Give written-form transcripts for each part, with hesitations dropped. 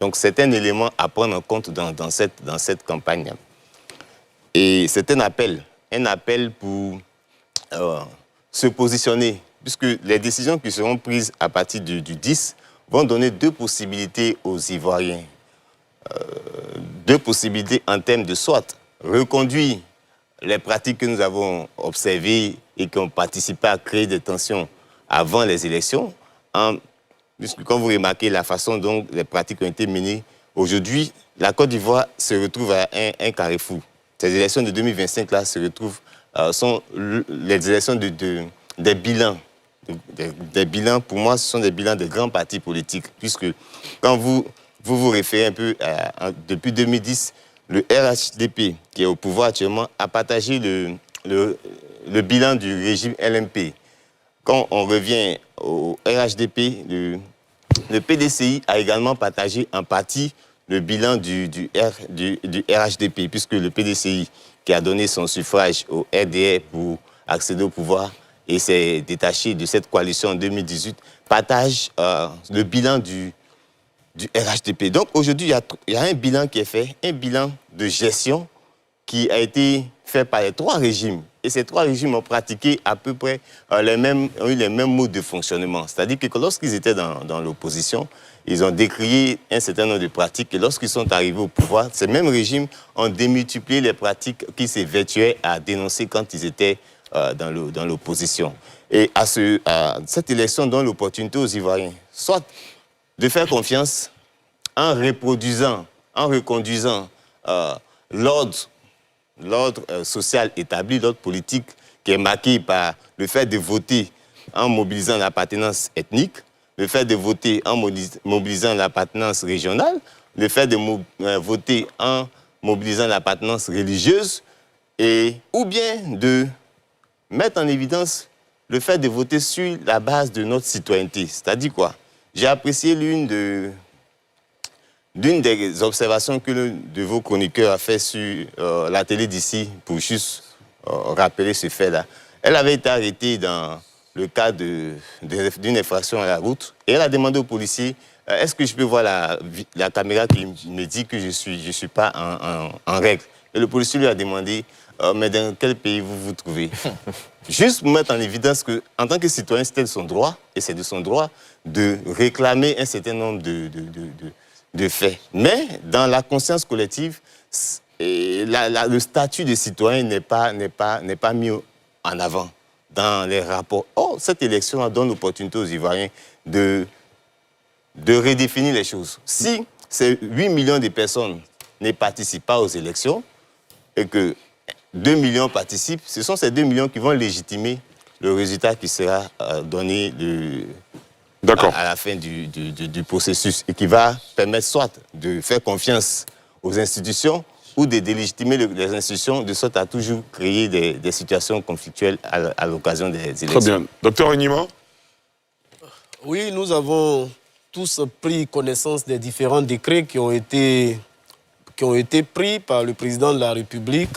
Donc, c'est un élément à prendre en compte dans cette campagne. Et c'est un appel pour se positionner, puisque les décisions qui seront prises à partir du 10 vont donner deux possibilités aux Ivoiriens. Deux possibilités en termes de soit reconduire les pratiques que nous avons observées et qui ont participé à créer des tensions avant les élections, puisque quand vous remarquez la façon dont les pratiques ont été menées, aujourd'hui, la Côte d'Ivoire se retrouve à un carrefour. Ces élections de 2025-là se retrouvent, sont les élections des bilans. Des bilans, pour moi, ce sont des bilans de grands partis politiques, puisque quand vous référez un peu depuis 2010, le RHDP, qui est au pouvoir actuellement, a partagé le bilan du régime LMP. Quand on revient au RHDP, le PDCI a également partagé en partie le bilan du RHDP, puisque le PDCI, qui a donné son suffrage au RDR pour accéder au pouvoir et s'est détaché de cette coalition en 2018, partage le bilan du RHDP. Donc aujourd'hui, il y a un bilan qui est fait, un bilan de gestion qui a été fait par les trois régimes. Et ces trois régimes ont pratiqué à peu près ont eu les mêmes modes de fonctionnement. C'est-à-dire que lorsqu'ils étaient dans l'opposition, ils ont décrié un certain nombre de pratiques. Et lorsqu'ils sont arrivés au pouvoir, ces mêmes régimes ont démultiplié les pratiques qu'ils s'évertuaient à dénoncer quand ils étaient dans l'opposition. Et à cette élection donne l'opportunité aux Ivoiriens, soit de faire confiance en reproduisant, en reconduisant l'ordre social établi, l'ordre politique qui est marqué par le fait de voter en mobilisant l'appartenance ethnique, le fait de voter en mobilisant l'appartenance régionale, le fait de voter en mobilisant l'appartenance religieuse, ou bien de mettre en évidence le fait de voter sur la base de notre citoyenneté. C'est-à-dire quoi? J'ai apprécié l'une des observations que l'un de vos chroniqueurs a fait sur la télé d'ici, pour juste rappeler ce fait-là. Elle avait été arrêtée dans le cas d'une infraction à la route et elle a demandé aux policiers est-ce que je peux voir la caméra qui me dit que je suis pas en règle. Et le policier lui a demandé mais dans quel pays vous vous trouvez? Juste pour mettre en évidence qu'en tant que citoyen, c'était de son droit, et c'est de son droit de réclamer un certain nombre de faits. Mais dans la conscience collective, le statut de citoyen n'est pas mis en avant dans les rapports. Or, cette élection donne l'opportunité aux Ivoiriens de redéfinir les choses. Si ces 8 millions de personnes ne participent pas aux élections et que 2 millions participent, ce sont ces 2 millions qui vont légitimer le résultat qui sera donné à la fin du processus et qui va permettre soit de faire confiance aux institutions ou de délégitimer les institutions de sorte à toujours créer des situations conflictuelles à l'occasion des élections. Très bien. Docteur Enima? Oui, nous avons tous pris connaissance des différents décrets qui ont été pris par le président de la République.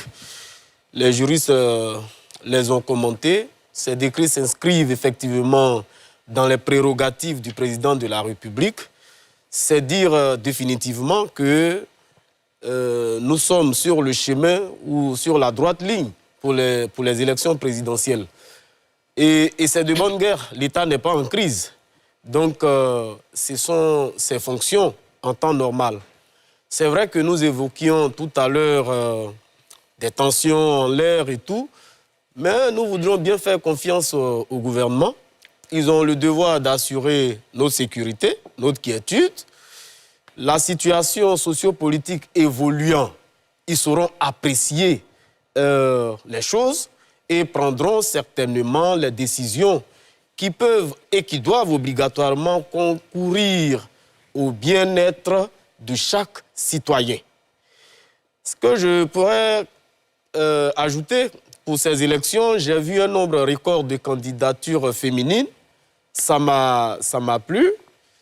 Les juristes les ont commentés. Ces décrets s'inscrivent effectivement dans les prérogatives du président de la République. C'est dire définitivement que nous sommes sur le chemin ou sur la droite ligne pour les élections présidentielles. Et c'est de bonne guerre. L'État n'est pas en crise. Donc, ce sont ses fonctions en temps normal. C'est vrai que nous évoquions tout à l'heure des tensions en l'air et tout, mais nous voudrions bien faire confiance au gouvernement. Ils ont le devoir d'assurer notre sécurité, notre quiétude. La situation sociopolitique évoluant, ils sauront apprécier les choses et prendront certainement les décisions qui peuvent et qui doivent obligatoirement concourir au bien-être de chaque citoyen. Ce que je pourrais ajouter pour ces élections, j'ai vu un nombre record de candidatures féminines. Ça m'a plu.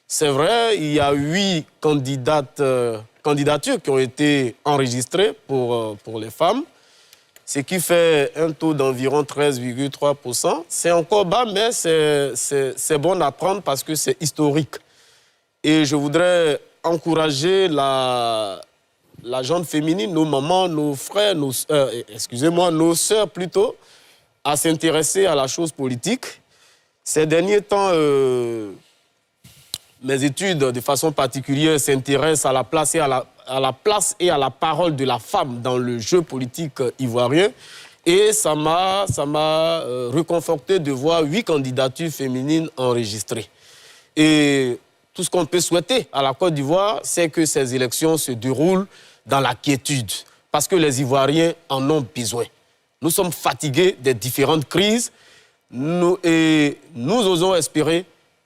C'est vrai, il y a 8 candidatures qui ont été enregistrées pour les femmes, ce qui fait un taux d'environ 13,3%. C'est encore bas, mais c'est bon à prendre parce que c'est historique. Et je voudrais encourager la gente féminine, nos mamans, nos frères, nos sœurs plutôt, à s'intéresser à la chose politique. Ces derniers temps, mes études, de façon particulière, s'intéressent à la place et à la parole de la femme dans le jeu politique ivoirien. Et ça m'a réconforté de voir 8 candidatures féminines enregistrées. Et tout ce qu'on peut souhaiter à la Côte d'Ivoire, c'est que ces élections se déroulent dans la quiétude, parce que les Ivoiriens en ont besoin. Nous sommes fatigués des différentes crises et nous osons espérer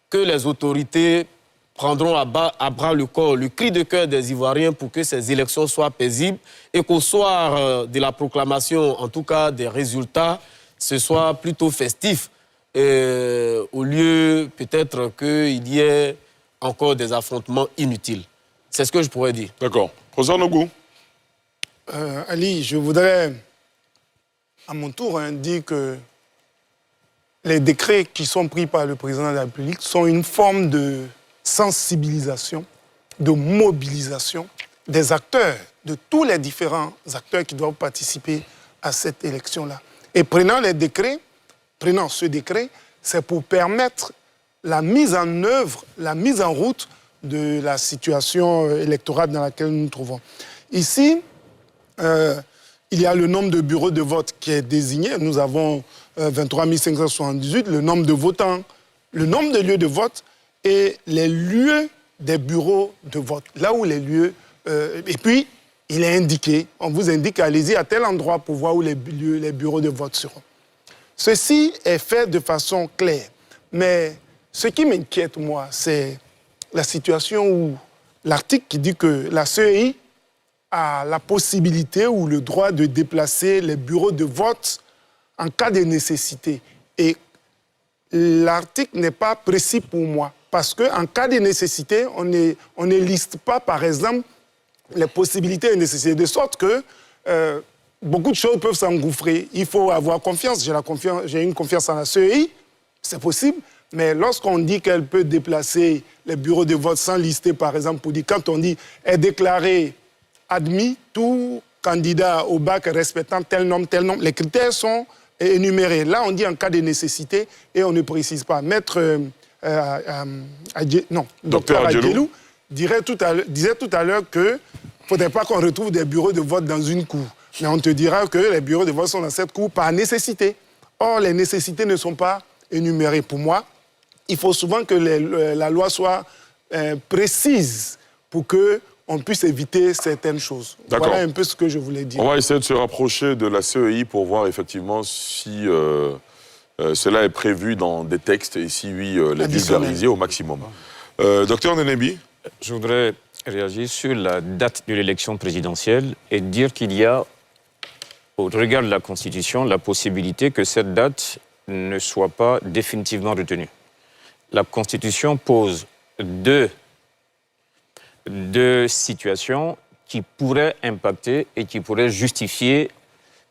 que les autorités prendront à bras le corps le cri de cœur des Ivoiriens pour que ces élections soient paisibles et qu'au soir de la proclamation, en tout cas des résultats, ce soit plutôt festif, au lieu peut-être qu'il y ait encore des affrontements inutiles. C'est ce que je pourrais dire. D'accord. Professeur Nogou. Ali, je voudrais à mon tour dire que les décrets qui sont pris par le président de la République sont une forme de sensibilisation, de mobilisation des acteurs, de tous les différents acteurs qui doivent participer à cette élection-là. Et prenant ce décret, c'est pour permettre la mise en œuvre, la mise en route de la situation électorale dans laquelle nous nous trouvons. Ici, il y a le nombre de bureaux de vote qui est désigné. Nous avons 23 578, le nombre de votants, le nombre de lieux de vote et les lieux des bureaux de vote. Là où les lieux... et puis, il est indiqué, on vous indique, allez-y à tel endroit pour voir où les bureaux de vote seront. Ceci est fait de façon claire. Mais ce qui m'inquiète, moi, c'est la situation où l'article qui dit que la CEI a la possibilité ou le droit de déplacer les bureaux de vote en cas de nécessité. Et l'article n'est pas précis pour moi, parce qu'en cas de nécessité, on ne liste pas, par exemple, les possibilités et nécessités, de sorte que beaucoup de choses peuvent s'engouffrer. Il faut avoir confiance. J'ai une confiance en la CEI, c'est possible, mais lorsqu'on dit qu'elle peut déplacer les bureaux de vote sans lister, par exemple, pour dire, quand on dit est déclaré admis, tout candidat au bac respectant tel nombre, les critères sont énumérés. Là, on dit en cas de nécessité et on ne précise pas. Maître Docteur Adjelou disait tout à l'heure qu'il ne faudrait pas qu'on retrouve des bureaux de vote dans une cour. Mais on te dira que les bureaux de vote sont dans cette cour par nécessité. Or, les nécessités ne sont pas énumérées. Pour moi, il faut souvent que la loi soit précise pour qu'on puisse éviter certaines choses. Voilà un peu ce que je voulais dire. On va essayer de se rapprocher de la CEI pour voir effectivement si cela est prévu dans des textes et si oui, les vulgariser au maximum. Docteur Nenebi. Je voudrais réagir sur la date de l'élection présidentielle et dire qu'il y a, au regard de la Constitution, la possibilité que cette date ne soit pas définitivement retenue. La Constitution pose deux situations qui pourraient impacter et qui pourraient justifier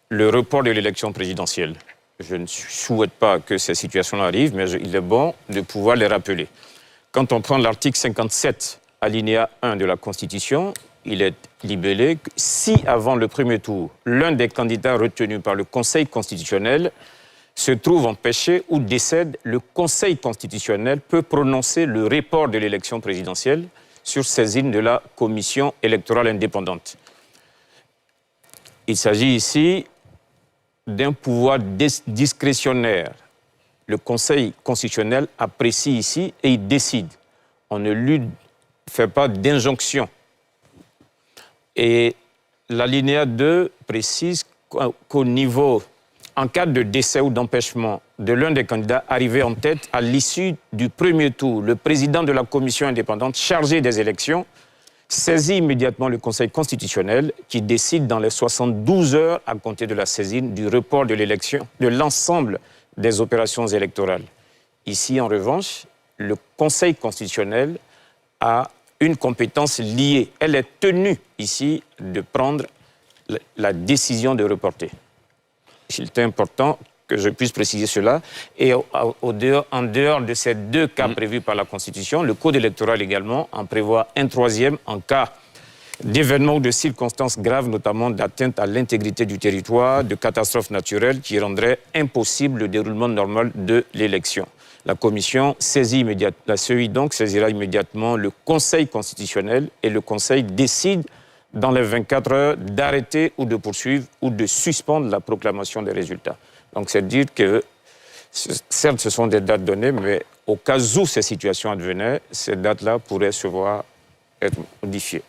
le report de l'élection présidentielle. Je ne souhaite pas que ces situations-là arrivent, mais il est bon de pouvoir les rappeler. Quand on prend l'article 57, alinéa 1 de la Constitution, il est libellé que si, avant le premier tour, l'un des candidats retenus par le Conseil constitutionnel se trouve empêché ou décède, le Conseil constitutionnel peut prononcer le report de l'élection présidentielle sur saisine de la Commission électorale indépendante. Il s'agit ici d'un pouvoir discrétionnaire. Le Conseil constitutionnel apprécie ici et il décide. On ne lui fait pas d'injonction. Et l'alinéa 2 précise qu'au niveau, en cas de décès ou d'empêchement de l'un des candidats arrivés en tête à l'issue du premier tour, le président de la commission indépendante chargée des élections saisit immédiatement le Conseil constitutionnel qui décide dans les 72 heures à compter de la saisine du report de l'élection de l'ensemble des opérations électorales. Ici, en revanche, le Conseil constitutionnel a une compétence liée. Elle est tenue ici de prendre la décision de reporter. Il est important que je puisse préciser cela. Et en dehors de ces 2 cas prévus par la Constitution, le Code électoral également en prévoit un 3e en cas d'événements ou de circonstances graves, notamment d'atteinte à l'intégrité du territoire, de catastrophes naturelles qui rendraient impossible le déroulement normal de l'élection. La Commission la CEI donc saisira immédiatement le Conseil constitutionnel et le Conseil décide dans les 24 heures d'arrêter ou de poursuivre ou de suspendre la proclamation des résultats. Donc c'est dire que, certes ce sont des dates données, mais au cas où ces situations advenaient, ces dates-là pourraient se voir être modifiées.